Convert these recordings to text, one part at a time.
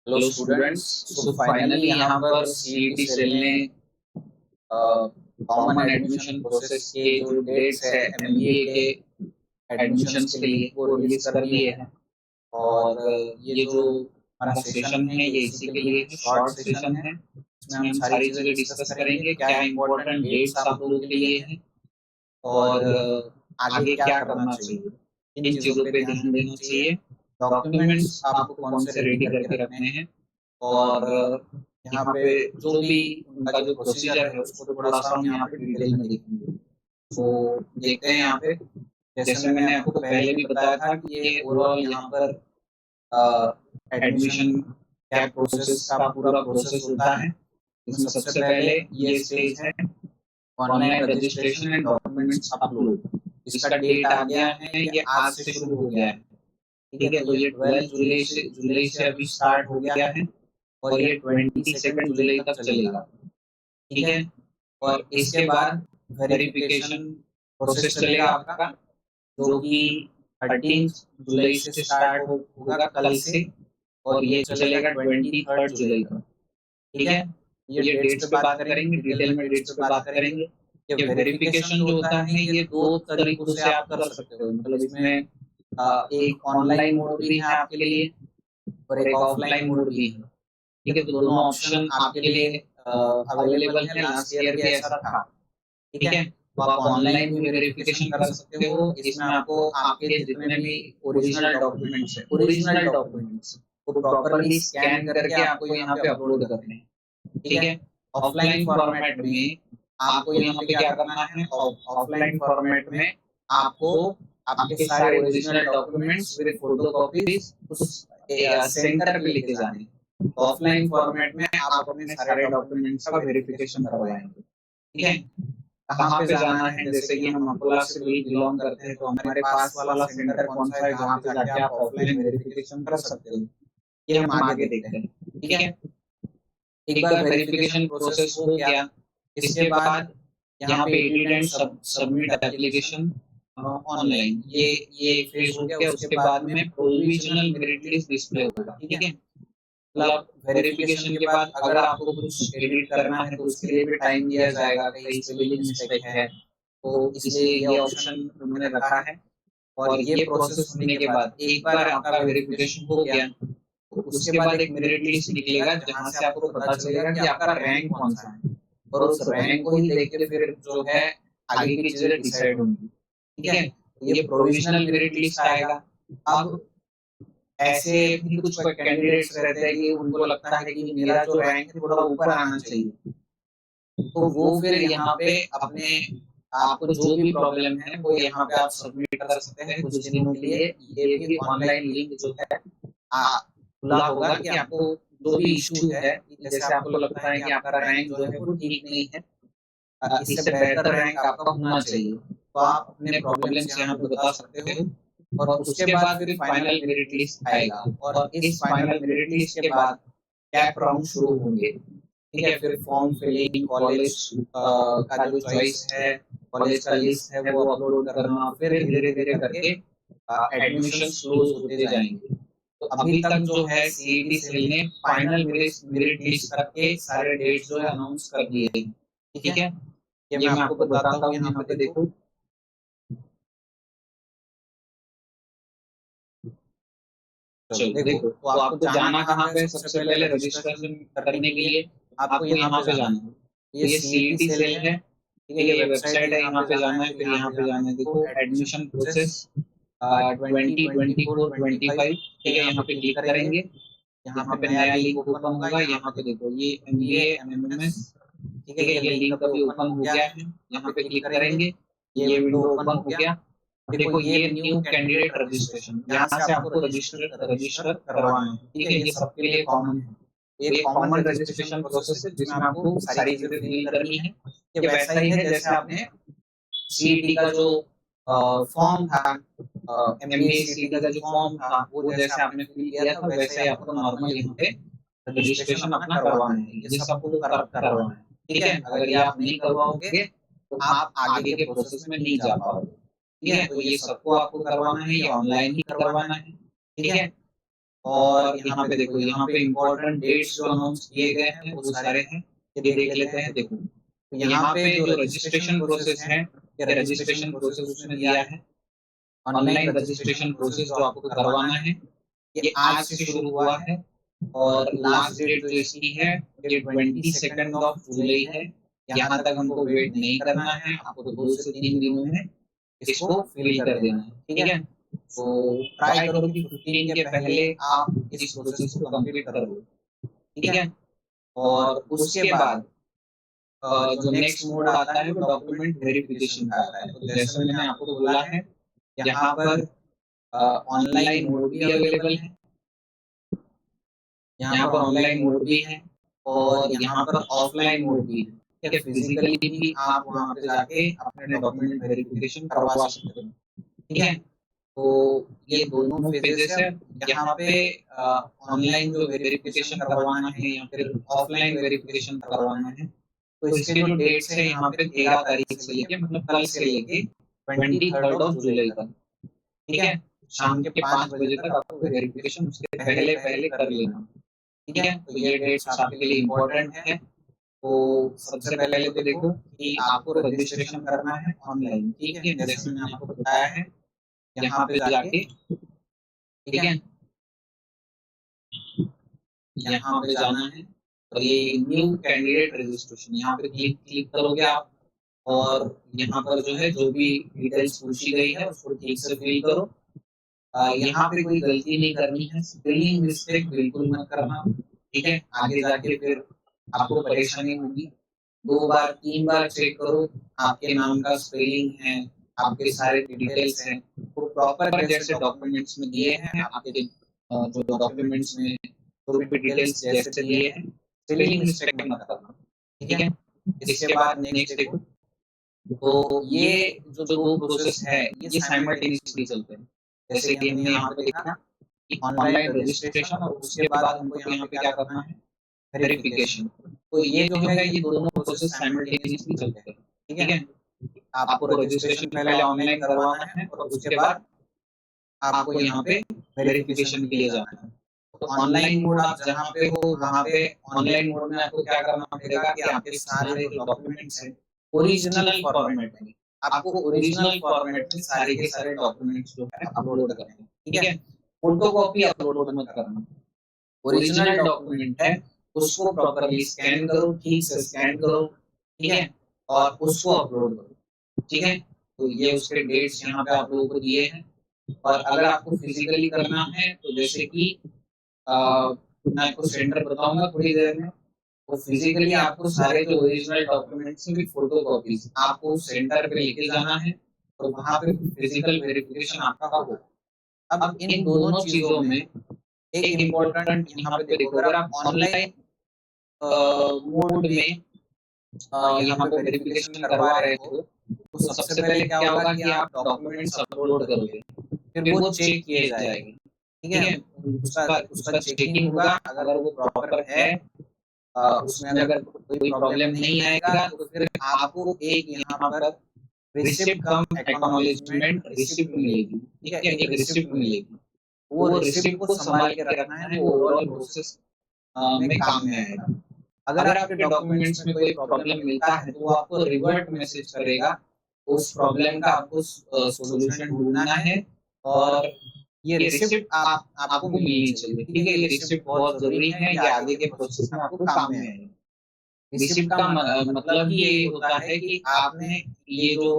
Hello students. So finally यहाँ पर CET cell ने कॉमन एडमिशन प्रोसेस के जो डेट्स है एमबीए के एडमिशन्स के लिए वो रिलीज कर दिए हैं। और ये जो हमारा सेशन है ये इसी के लिए है, शॉर्ट सेशन है। इसमें हम सारी चीजें डिस्कस करेंगे, क्या इम्पोर्टेंट डेट्स आप लोगों के लिए हैं और आगे क्या करना चाहिए, इन चीजों पे ध्यान देना चाहिए। डॉक्यूमेंट्स आपको कौन से रेडी करके रखने हैं और यहाँ पे जो भी उनका जो प्रोसीजर है उसको थोड़ा सा हम यहाँ पे डिटेल में देखेंगे। तो देखते हैं यहाँ पे, जैसे मैंने आपको पहले भी बताया था कि ये ओवरऑल यहाँ पर एडमिशन क्या प्रोसेस का पूरा प्रोसेस होता है। इसमें सबसे पहले ये स्टेज है online registration and documents upload. इसका डेट आ गया है, ये आज से शुरू हो गया है। ठीक है, तो ये 12 जुलाई से अभी स्टार्ट हो गया है और ये 22 जुलाई तक चलेगा। ठीक है, और इसके बाद वेरिफिकेशन प्रोसेस चलेगा आपका, जो कि 13 जुलाई से स्टार्ट होगा कल से, और ये चलेगा 23 जुलाई तक। ठीक है, ये डेट्स पे बात करेंगे, डिटेल में डेट्स पे बात करेंगे। ये वेरिफिकेशन जो होता है ये दो तरीकों से आप कर सकते हो, मतलब इसमें एक ऑनलाइन मोड भी है आपके लिए और एक ऑफलाइन मोड भी है। ठीक है, तो दोनों ऑप्शन आपके लिए अवेलेबल है। लास्ट ईयर भी ऐसा था। ठीक है, तो आप ऑनलाइन भी वेरिफिकेशन कर सकते हो। इसमें आपको आपके जितने भी ओरिजिनल डॉक्यूमेंट्स को प्रॉपरली स्कैन करके आपको यहाँ पे अपलोड करने हैं। ठीक है, ऑफलाइन फॉर्मेट में आपको यहाँ पे क्या करना है, ऑफलाइन फॉर्मेट में आपको आपके सारे original documents with photo copies उस सेंटर पे लेके जाने हैं। ऑफलाइन फॉर्मेट में आप अपने सारे डॉक्यूमेंट्स का वेरिफिकेशन करवाएंगे। ठीक है, कहाँ पे जाना है, जैसे कि हम अकोला से बिलोंग करते हैं तो हमारे पास वाला सेंटर कौन सा है जहाँ पे जाके आप ऑफलाइन वेरिफिकेशन कर सकते हो, ये हम आगे देखते हैं। ठीक है, एक बार वेरिफिकेशन प्रोसेस हो गया, इसके बाद यहाँ पे edit and submit application online, ये एक फेज हो गया। उसके बाद में प्रोविजनल मेरिट लिस्ट डिस्प्ले होगा। ठीक है, मतलब वेरिफिकेशन के बाद अगर आपको कुछ एडिट करना है तो उसके लिए भी टाइम दिया जाएगा, कहीं स्पेलिंग मिस्टेक है तो इसलिए ये ऑप्शन उन्होंने रखा है। और ये प्रोसेस होने के बाद एक बार आपका वेरिफिकेशन हो गया तो उसके बाद एक मेरिट लिस्ट निकलेगा जहां से आपको पता चलेगा कि आपका रैंक कौन सा है, और उस रैंक को ही देख के फिर जो है आगे की चीजें डिसाइड होंगी। ठीक है, ये प्रोविजनल मेरिट लिस्ट आएगा। अब ऐसे भी कुछ कैंडिडेट्स रहते हैं कि उनको लगता है कि मेरा जो रैंक है थोड़ा ऊपर आना चाहिए, तो वो फिर यहाँ पे अपने आपको जो भी प्रॉब्लम है वो यहाँ पे आप सबमिट कर सकते हैं कुछ दिनों के लिए। ये भी ऑनलाइन लिंक जो है खुला होगा कि आपको जो भी इशू है, जैसे आपको लगता है कि आपका रैंक जो है वो ठीक नहीं है, इससे बेहतर रैंक आपका होना चाहिए, तो आप अपने प्रॉब्लम्स यहाँ पे बता सकते हो। और उसके बाद फिर फाइनल मेरिट लिस्ट आएगा, और इस फाइनल मेरिट लिस्ट के बाद कैप राउंड शुरू होंगे। ठीक है, फिर फॉर्म फिलिंग, कॉलेज का जो चॉइस है, कॉलेज का लिस्ट है वो अपलोड करना, फिर धीरे धीरे करके एडमिशन क्लोज होते जाएंगे। तो अभी तक जो है सीईटी सेल ने फाइनल मेरिट लिस्ट तक के सारे डेट जो है अनाउंस कर दिए। ठीक है, ये मैं आपको बताता हूँ, यहाँ पे देखो। चलो देखो, तो आपको जाना कहाँ पे, सबसे पहले रजिस्ट्रेशन करने के लिए आपको यहाँ पे जाना है। ये सीईटी सेल है। ठीक है, ये वेबसाइट है, यहाँ पे जाना है, फिर यहाँ पे जाना है। देखो एडमिशन प्रोसेस 2024-25। ठीक है, यहाँ पे क्लिक करेंगे, यहाँ पे नया लिंक ओपन होगा। यहाँ पे देखो ये एमबीए एमएमएस। ठीक है, ये लिंक अभी ओपन हो गया है, यहाँ पे क्लिक करेंगे, ये विंडो ओपन हो गया। देखो ये न्यू कैंडिडेट रजिस्ट्रेशन, यहाँ से आपको रजिस्टर करवाना है। ठीक है, ये सबके लिए कॉमन है, ये कॉमन रजिस्ट्रेशन प्रोसेस है जिसमें आपको सारी चीजें फिल करनी है। ये वैसा ही है जैसे आपने सीईटी का जो फॉर्म था, एमबीए सीईटी का जो फॉर्म था वो जैसे आपने फिल किया था वैसे ही आपको नॉर्मल यहाँ पे रजिस्ट्रेशन अपना करवाना है। ये सबको करवाना है। ठीक है, अगर ये आप नहीं करवाओगे तो आप आगे के प्रोसेस में नहीं जा पाओगे। ठीक है, तो ये सबको आपको करवाना है, ये ऑनलाइन ही करवाना है। ठीक है, और यहाँ पे देखो, यहाँ पे इम्पोर्टेंट डेट्स जो अनाउंस किए गए हैं वो सारे हैं, ये देख लेते हैं। देखो तो यहाँ पे जो रजिस्ट्रेशन प्रोसेस है, ये रजिस्ट्रेशन प्रोसेस उसने दिया है, ऑनलाइन रजिस्ट्रेशन प्रोसेस जो आपको करवाना है ये आज से शुरू हुआ है, और लास्ट डेट जो इसकी है ये 22 जुलाई है। यहाँ तक हमको वेट नहीं करना है, आपको 2 से 3 दिनों में इसको फिल कर देना है, ठीक है। तो ट्राई करो कि 15 के पहले आप इस प्रोसेस को कंप्लीट कर दो, ठीक है। और उसके बाद जो नेक्स्ट मोड आता है वो डॉक्यूमेंट वेरिफिकेशन का आता है। तो जैसे मैंने आपको बोला है, यहाँ पर ऑनलाइन मोड भी अवेलेबल है, यहाँ पर ऑनलाइन मोड भी है, और यहाँ पर ऑफलाइन मोड भी है, ठीक है। फिजिकली भी आप वहाँ पे जाके अपने डॉक्यूमेंट वेरिफिकेशन करवा सकते हो, ठीक है। तो ये दोनों फेजेस है। यहाँ पे ऑनलाइन जो वेरिफिकेशन करवाना है या फिर ऑफलाइन वेरिफिकेशन करवाना है, तो इसके जो डेट्स है यहाँ पे 13 तारीख से लेके, मतलब कल से लेके 23 तक, ठीक है। शाम के 5 बजे तक आपको वेरिफिकेशन उसके पहले पहले कर लेना, ठीक है। तो ये डेट्स आपके लिए इम्पोर्टेंट है। तो सबसे पहले तो देखो कि आपको रजिस्ट्रेशन करना है ऑनलाइन, ठीक है, जैसे मैंने आपको बताया है, यहाँ पे जाके, ठीक है, यहाँ पे जाना है, और ये न्यू कैंडिडेट रजिस्ट्रेशन यहाँ पे क्लिक क्लिक करोगे आप, और यहाँ पर जो है जो भी डिटेल्स पूछी गई है उसको ठीक से फिल करो। यहाँ पे कोई गलती नहीं करनी है, स्पेलिंग मिस्टेक बिल्कुल मत करना, ठीक है। आगे जाके फिर आपको परेशानी होगी। 2 बार 3 बार चेक करो आपके नाम का स्पेलिंग है, आपके सारे डिटेल्स हैं वो प्रॉपर जैसे डॉक्यूमेंट्स में दिए हैं, आपके जो डॉक्यूमेंट्स में जो भी डिटेल्स जैसे दिए हैं, स्पेलिंग मिस्टेक मत करना, ठीक है। इसके बाद नेक्स्ट देखो, तो ये जो दो प्रोसेस है ये साइमल्टेनियसली चलते हैं। जैसे कि हमने यहाँ पे देखा कि ऑनलाइन रजिस्ट्रेशन और उसके बाद हमको यहाँ पे क्या करना है, वेरिफिकेशन। तो ये जो है ये दोनों प्रोसेस साइमल्टेनियसली चलते हैं, ठीक है। आपको रजिस्ट्रेशन पहले ऑनलाइन करवाना है और उसके बाद आपको यहाँ पे वेरिफिकेशन के लिए जाना है। तो ऑनलाइन मोड आप जहाँ पे हो वहाँ पे ऑनलाइन मोड में आपको क्या करना पड़ेगा कि आपके सारे जो डॉक्यूमेंट्स हैं ओरिजिनल फॉर्मेट में, आपको ओरिजिनल फॉर्मेट में सारे के सारे डॉक्यूमेंट्स जो है अपलोड करने हैं, ठीक है। फोटो कॉपी अपलोड मत करना, ओरिजिनल डॉक्यूमेंट है उसको प्रॉपर्ली स्कैन करो, ठीक से स्कैन करो, ठीक है, और उसको अपलोड करो, ठीक है। तो ये उसके डेट्स यहाँ पे आप लोगों को दिए हैं। और अगर आपको फिजिकली करना है तो जैसे कि मैं आपको सेंटर बताऊंगा थोड़ी देर में, तो फिजिकली आपको सारे जो ओरिजिनल डॉक्यूमेंट्स हैं फोटो कॉपीज आपको सेंटर पे लेके जाना है, और वहां पे फिजिकल वेरिफिकेशन आपका होगा। अब इन दोनों चीजों में एक इम्पोर्टेंट यहाँ पे देखो, अगर आप ऑनलाइन मोड में यहाँ पे वेरिफिकेशन करवा रहे हो तो सबसे पहले क्या होगा कि आप डॉक्यूमेंट्स अपलोड करोगे, फिर वो चेक किए जाएंगे, ठीक है। उसका उसका चेकिंग होगा, अगर वो प्रॉपर है, उसमें अगर कोई प्रॉब्लम नहीं आएगा तो फिर आपको एक यहाँ पर रिसिप्ट कम एक्नॉलेजमेंट रिसिप्ट मिलेगी, ठीक है, एक रिसिप्ट मिलेगी। वो रिसिप्ट को संभाल के रखना है, वो ओवरऑल प्रोसेस में काम में आएगा। अगर आपके डॉक्यूमेंट्स में कोई प्रॉब्लम मिलता है तो वो आपको रिवर्ट मैसेज करेगा, उस प्रॉब्लम का आपको सॉल्यूशन ढूंढना है, और ये रिसिप्ट आपको मिलनी चाहिए, ठीक है। ये रिसिप्ट बहुत जरूरी है, ये आगे के प्रोसेस में आपको काम में आएगा। रिसिप्ट का मतलब ही ये होता है कि आपने ये जो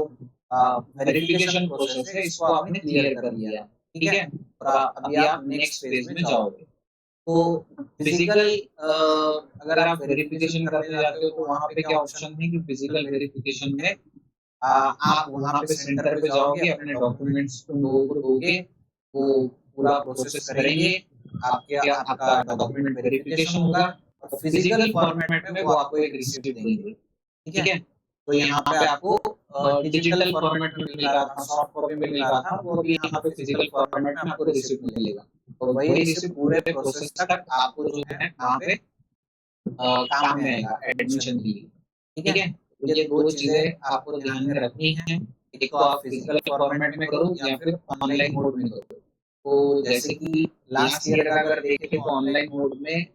वेरिफिकेशन प्रोसेस है इसको आपने क्लियर कर लिया, ठीक है, और अभी आप नेक्स्ट फेज में जाओगे। तो फिजिकल अगर आप वेरिफिकेशन करने जाते हो तो वहाँ पे क्या ऑप्शन है कि फिजिकल वेरिफिकेशन में आप वहाँ पे सेंटर पे जाओगे, अपने डॉक्यूमेंट्स तुम लोगों को दोगे, वो पूरा प्रोसेस करेंगे, आपका डॉक्यूमेंट वेरिफिकेशन होगा, और फिजिकल फॉर्मेट में वो आपको एक रिसिप्ट देंगे, ठीक है। तो यहाँ पे आपको डिजिटल फॉर्मेट में मिल रहा था, सॉफ्ट कॉपी में मिल रहा था, वो भी यहाँ पे फिजिकल फॉर्मेट में आपको रिसिप्ट मिलेगा, और वही रिसिप्ट पूरे प्रोसेस तक आपको जो है वहाँ पे काम में आएगा एडमिशन के लिए, ठीक है। तो ये दो चीजें आपको ध्यान में रखनी है, एक तो आप फिजिकल फॉर्मेट में करो या फिर ऑनलाइन मोड में करो। तो जैसे कि लास्ट ईयर का अगर देखें तो ऑनलाइन मोड में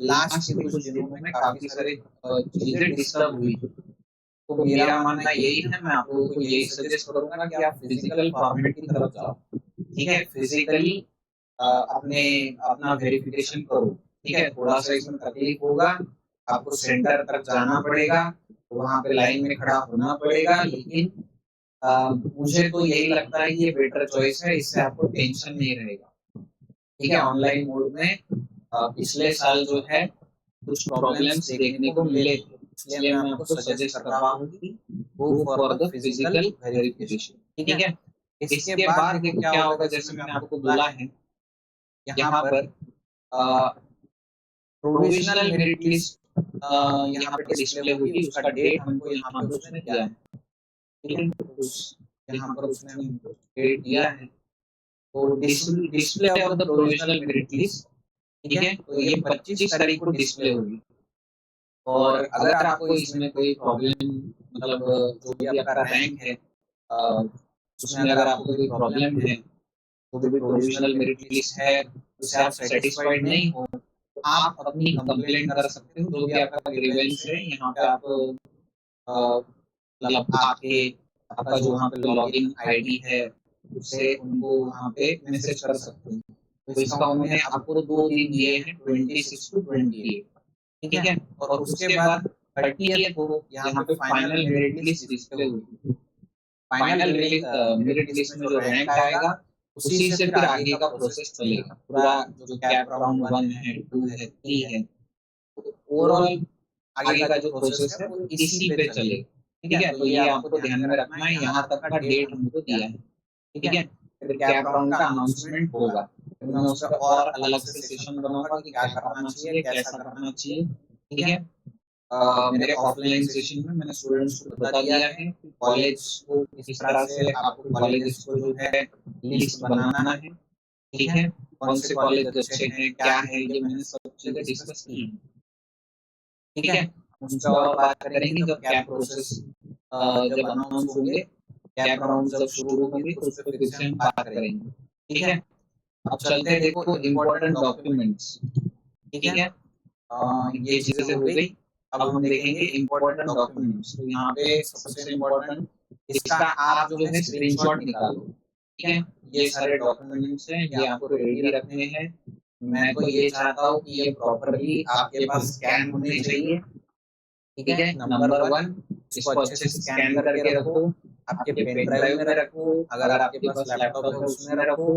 लास्ट के कुछ दिनों में काफी सारे चीजें डिस्टर्ब हुई। तो मेरा मानना यही है, मैं आप लोगों को यही सजेस्ट करूंगा कि आप फिजिकल फॉर्मेट की तरफ जाओ। ठीक है, फिजिकली अपने अपना वेरिफिकेशन करो। ठीक है, थोड़ा सा इसमें तकलीफ होगा, आपको सेंटर तक जाना पड़ेगा, तो वहां पे लाइन में खड़ा होना पड़ेगा, लेकिन मुझे तो यही लगता है कि ये बेटर चॉइस है, इससे आपको टेंशन नहीं रहेगा। ठीक है, ऑनलाइन मोड में पिछले साल जो है कुछ प्रॉब्लम्स देखने को मिले थे, इसलिए मैं आपको सजेस्ट कर रहा हूँ कि go for the physical verification. ठीक है, इसके बाद देखो क्या होगा, जैसे मैंने आपको बोला है यहाँ पर प्रोविजनल मेरिट लिस्ट यहाँ पे डिस्प्ले होगी, उसका डेट हमको यहाँ पे उसने दिया है। ठीक है, यहाँ पर उसने हमको डेट दिया है, तो display of the provisional merit list. ठीक है, तो ये 25 तारीख को डिस्प्ले होगी। और अगर आपको इसमें कोई प्रॉब्लम, मतलब जो भी आपका रैंक है उसमें अगर आपको कोई प्रॉब्लम है, तो भी प्रोविजनल मेरिट लिस्ट है उससे आप सेटिस्फाइड नहीं हो, तो आप अपनी कंप्लेंट कर सकते हो। जो भी आपका ग्रीवेंस है यहाँ पे आप मतलब आपका जो वहाँ पे लॉगिन आईडी है उससे उनको वहाँ पे मैसेज कर सकते हो। तो इसका उन्होंने आपको 2 दिन दिए हैं, 26 to 28। ठीक है, और उसके बाद 30th को यहाँ पे फाइनल मेरिट लिस्ट डिस्प्ले होगी। फाइनल मेरिट लिस्ट में जो रैंक आएगा उसी से फिर आगे का प्रोसेस चलेगा। पूरा जो कैप राउंड 1 है, 2 है, 3 है, ओवरऑल आगे का जो प्रोसेस है वो इसी पे चलेगा। ठीक है, तो ये आपको ध्यान में रखना है, यहाँ तक का डेट हमको दिया है। ठीक है, फिर कैप राउंड का अनाउंसमेंट होगा, फिर मैं उसका और अलग से सेशन बनाऊंगा कि क्या करना चाहिए, कैसा करना चाहिए। ठीक है, मेरे ऑफलाइन सेशन में मैंने स्टूडेंट्स को बता दिया है कि कॉलेज को किस तरह से आपको कॉलेज को जो है लिस्ट बनाना है। ठीक है, कौन से कॉलेज अच्छे हैं, क्या है, ये मैंने सब चीजें डिस्कस की है। ठीक है, उसका और बात करेंगे जब कैप प्रोसेस जब अनाउंस होंगे, कैप राउंड जब शुरू होंगे तो उस पर फिर से हम बात करेंगे। ठीक है, अब चलते हैं, देखो इम्पोर्टेंट डॉक्यूमेंट्स। ठीक है, ये चीजें हो गई। अब हम देखेंगे इम्पोर्टेंट डॉक्यूमेंट्स। तो यहाँ पे सबसे इम्पोर्टेंट इसका आप जो है स्क्रीनशॉट निकालो। ठीक है, ये सारे डॉक्यूमेंट्स हैं, ये आपको रेडी रखने हैं। मैं तो ये चाहता हूँ कि ये प्रॉपरली आपके पास स्कैन होने चाहिए। ठीक है, नंबर 1 इसको अच्छे से स्कैन करके रखो, आपके पेन ड्राइव में रखो, अगर आपके पास लैपटॉप है उसमें रखो,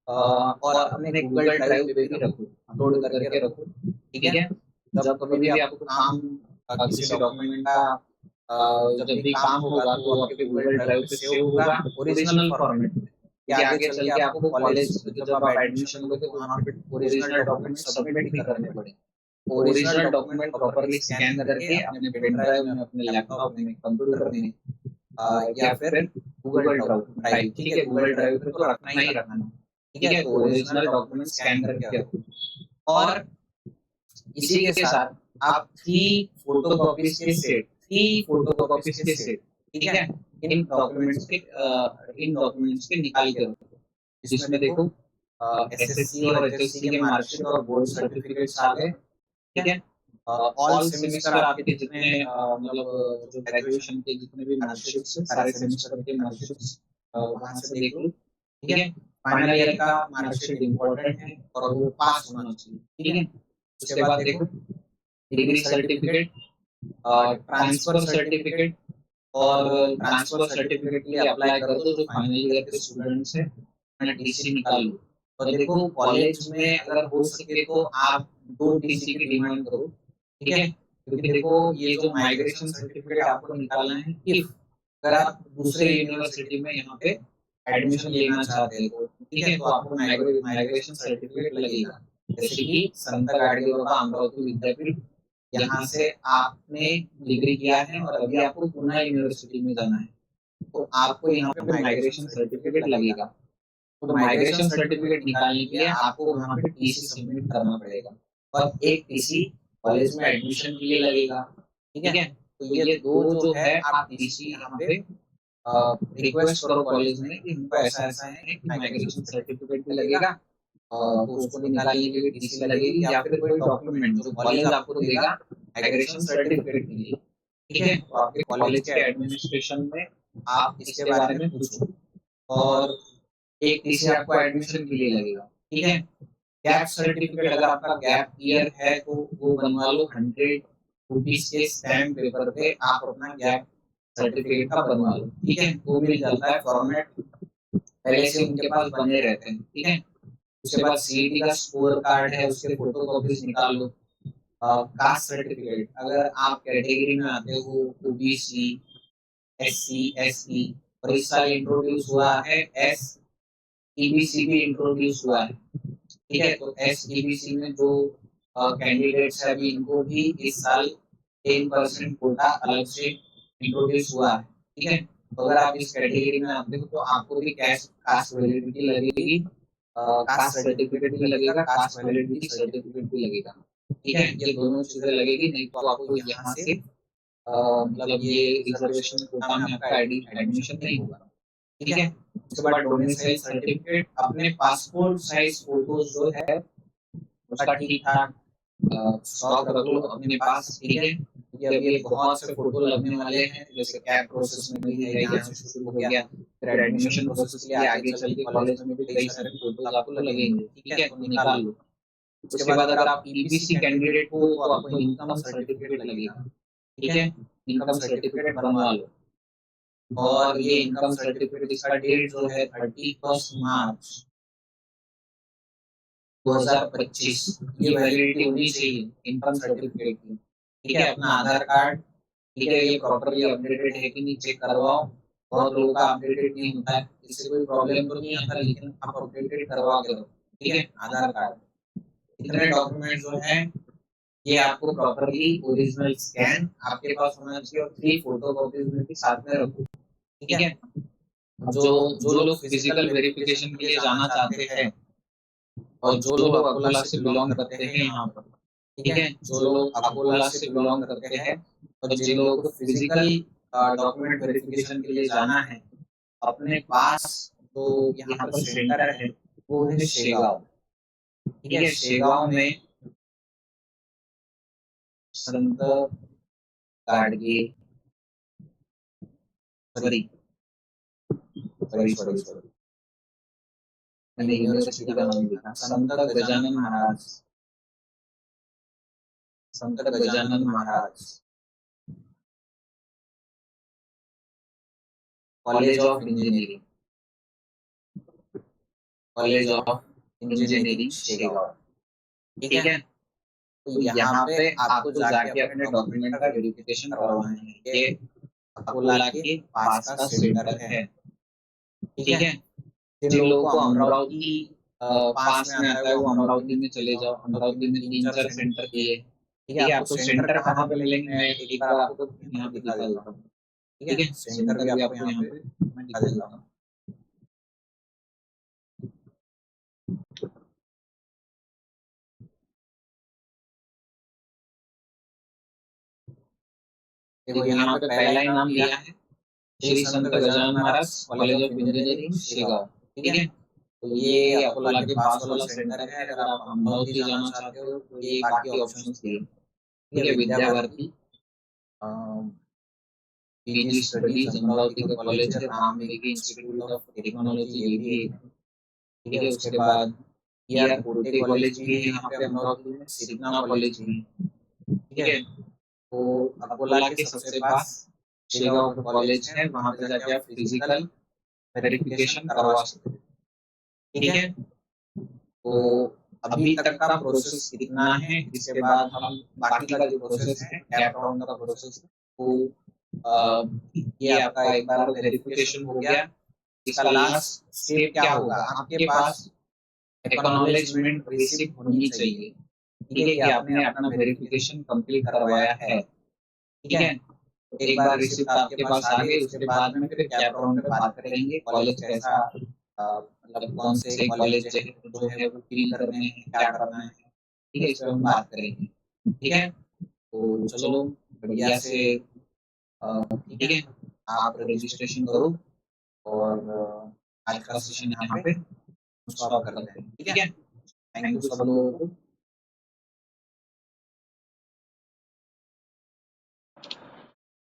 और अपने गूगल ड्राइव पे भी रखो, अपलोड करके रखो। ठीक है, जब कभी भी आपको काम किसी डॉक्यूमेंट का जब भी काम होगा तो वो आपके गूगल ड्राइव पे सेव होगा ओरिजिनल फॉर्मेट में। या आगे चल के आपको कॉलेज जब आप एडमिशन लोगे तो वहाँ पे ओरिजिनल डॉक्यूमेंट सबमिट भी करने पड़े। ओरिजिनल डॉक्यूमेंट प्रॉपर्ली स्कैन करके अपने पेन ड्राइव में, अपने लैपटॉप में, कंप्यूटर में या फिर गूगल ड्राइव। ठीक है, गूगल ड्राइव पे तो रखना ही रखना। ठीक है, तो ओरिजिनल डॉक्यूमेंट स्कैन करके रखो। और इसी के साथ आप 3 फोटोकॉपीज के सेट, 3 फोटोकॉपीज के सेट, ठीक है, इन डॉक्यूमेंट्स के निकाल के रखो, जिसमें देखो एसएससी और एचएससी के मार्कशीट और बोर्ड सर्टिफिकेट्स आ गए। ठीक है, ऑल सेमेस्टर आपके जितने मतलब जो ग्रेजुएशन के जितने भी मार्कशीट्स हैं, सारे सेमेस्टर के मार्कशीट्स वहां से देख लो। ठीक है, फाइनल ईयर का मार्कशीट इंपॉर्टेंट है और वो पास होना चाहिए। ठीक है, उसके बाद देखो डिग्री सर्टिफिकेट, ट्रांसफर सर्टिफिकेट, और ट्रांसफर सर्टिफिकेट के लिए अप्लाई कर दो जो फाइनल ईयर के स्टूडेंट्स हैं, अपना टीसी निकाल लो। और देखो कॉलेज में अगर हो सके तो आप 2 टीसी की डिमांड करो। ठीक है, क्योंकि देखो ये जो माइग्रेशन सर्टिफिकेट आपको निकालना है, इफ अगर आप दूसरे यूनिवर्सिटी में यहाँ पे एडमिशन लेना चाहते हो, ठीक है, तो आपको माइग्रेशन सर्टिफिकेट लगेगा। जैसे कि संत गाडगे बाबा अमरावती विद्यापीठ, यहाँ से आपने डिग्री किया है और अभी आपको पुणे यूनिवर्सिटी में जाना है, तो आपको यहाँ पे माइग्रेशन सर्टिफिकेट लगेगा। तो माइग्रेशन सर्टिफिकेट निकालने के लिए आपको वहाँ पे टीसी सबमिट करना पड़ेगा, और एक टीसी कॉलेज में एडमिशन के लिए लगेगा। ठीक है, तो ये 2 जो है आप टीसी यहाँ पे रिक्वेस्ट करो कॉलेज में कि हमको ऐसा ऐसा है कि माइग्रेशन सर्टिफिकेट भी लगेगा, तो उसको निकालने के लिए टीसी लगेगी या फिर कोई डॉक्यूमेंट जो कॉलेज आपको देगा माइग्रेशन सर्टिफिकेट के लिए। ठीक है, तो आपके कॉलेज के एडमिनिस्ट्रेशन में आप इसके बारे में पूछो। और एक टीसी आपको एडमिशन के लिए लगेगा। ठीक है, गैप सर्टिफिकेट अगर आपका गैप ईयर है तो वो बनवा लो, 100 रुपीज के स्टैम्प पेपर पे आप अपना गैप सर्टिफिकेट का बनवा लो। ठीक है, वो मिल जाता है फॉर्मेट, पहले से उनके पास बने रहते हैं। ठीक है, उसके बाद सीईटी का स्कोर कार्ड है, उसके फोटो कॉपीज निकाल लो। कास्ट सर्टिफिकेट, अगर आप कैटेगरी में आते हो ओबीसी, एससी, एसटी, और इस साल इंट्रोड्यूस हुआ है एस ईबीसी भी इंट्रोड्यूस हुआ है। ठीक है, तो एस ईबीसी में जो कैंडिडेट्स है अभी इनको भी इस साल 10% कोटा अलग से इंट्रोड्यूस हुआ है। ठीक है, तो अगर आप इस कैटेगरी में आते हो तो आपको भी कास्ट वैलिडिटी लगेगी, कास्ट सर्टिफिकेट भी लगेगा, कास्ट वैलिडिटी सर्टिफिकेट भी लगेगा। ठीक है, ये दोनों चीजें लगेगी, नहीं तो आपको यहाँ से मतलब ये रिजर्वेशन कोटा में आपका एडमिशन नहीं होगा। ठीक है, उसके बाद डोमिसाइल सर्टिफिकेट, अपने पासपोर्ट साइज फोटोज जो है उसका ठीक ठाक स्टॉक रख लो अपने पास। ठीक है, क्योंकि अभी बहुत से फोटो लगने वाले हैं, जैसे कैब प्रोसेस में भी है, यहाँ से शुरू हो गया, फिर एडमिशन प्रोसेस के लिए आगे चल के कॉलेज में भी कई सारे फोटोज आपको लगेंगे। ठीक है, तो निकाल लो। उसके बाद अगर आप ईबीसी कैंडिडेट हो तो आपको इनकम सर्टिफिकेट लगेगा। ठीक है, इनकम सर्टिफिकेट बनवा लो। और ये इनकम सर्टिफिकेट इसका डेट जो है 31 मार्च 2025, ये वैलिडिटी होनी चाहिए इनकम सर्टिफिकेट की। ठीक है, अपना आधार कार्ड, ठीक है, ये प्रॉपरली अपडेटेड है कि नहीं चेक करवाओ। बहुत लोगों का अपडेटेड नहीं होता है, इससे कोई प्रॉब्लम तो नहीं आता, लेकिन आप अपडेटेड करवा के रखो। ठीक है, आधार कार्ड, इतने डॉक्यूमेंट जो है ये आपको प्रॉपरली ओरिजिनल स्कैन आपके पास होना चाहिए और 3 फोटो कॉपीज में भी साथ में रखो। ठीक है, जो जो लोग फिजिकल वेरिफिकेशन के लिए जाना चाहते हैं और जो लोग अकोला से बिलोंग करते हैं यहाँ पर, ठीक है, जो लोग अकोला से बिलोंग करते हैं और जिन लोगों को फिजिकल डॉक्यूमेंट वेरिफिकेशन के लिए जाना है, अपने पास जो यहाँ पर सेंटर है वो है शेगांव। ठीक है, शेगांव में Sant Gadge sorry sorry sorry sorry मैंने यूनिवर्सिटी का नाम लिखा, Sant Gajanan Maharaj, Sant Gajanan Maharaj college of engineering, college of engineering Shegaon. ठीक है, तो यहाँ पे आपको जाके अपने डॉक्यूमेंट का वेरिफिकेशन करवाना है। ये अकोला के पास का सेंटर है। ठीक है, जिन लोगों को अमरावती पास में आता है वो अमरावती में चले जाओ, अमरावती में 3-4 सेंटर दिए। ठीक है, आपको सेंटर कहाँ पे मिलेंगे मैं एक बार आपको यहाँ पे दिखा देता हूँ। ठीक है, सेंटर भी आपको यहाँ पे मैं दिखा देता हूँ। देखो यहाँ पे पहला ही नाम दिया है श्री संत Gajanan Maharaj college of engineering Shegaon. ठीक है, तो ये अकोला के पास वाला सेंटर है। अगर आप अमरावती जाना चाहते हो तो ये बाकी ऑप्शंस दिए। ठीक है, विद्या भारती, पीजी स्टडीज अमरावती का कॉलेज है, Ram Meghi institute of technology ये भी है। ठीक है, उसके बाद यार कोटे कॉलेज भी है यहाँ पे अमरावती में, सिग्ना कॉलेज भी है। ठीक है, तो अकोला के सबसे पास शेगांव का कॉलेज है, वहां पे जाके आप फिजिकल वेरिफिकेशन करवा सकते हो। ठीक है, तो अभी तक का प्रोसेस इतना है। इसके बाद हम बाकी का जो प्रोसेस है कैप राउंड का प्रोसेस है, तो ये आपका एक बार वेरिफिकेशन हो गया। इसका लास्ट स्टेप क्या होगा, आपके पास एक्नॉलेजमेंट रिसिप्ट होनी चाहिए। ठीक है, कि आपने अपना वेरिफिकेशन कंप्लीट करवाया है। ठीक है, तो एक बार रिसिप्ट आपके पास आ गई, उसके बाद में फिर कैप राउंड में बात करेंगे कॉलेज कैसा, मतलब कौन से कॉलेज जो है वो फील करने हैं, क्या करना है। ठीक है, इस पर हम बात करेंगे। ठीक है, तो चलो बढ़िया से ठीक है आप रजिस्ट्रेशन करो। और आज का सेशन यहाँ पे स्टॉप करते हैं, ठीक है। थैंक यू सब लोगों को।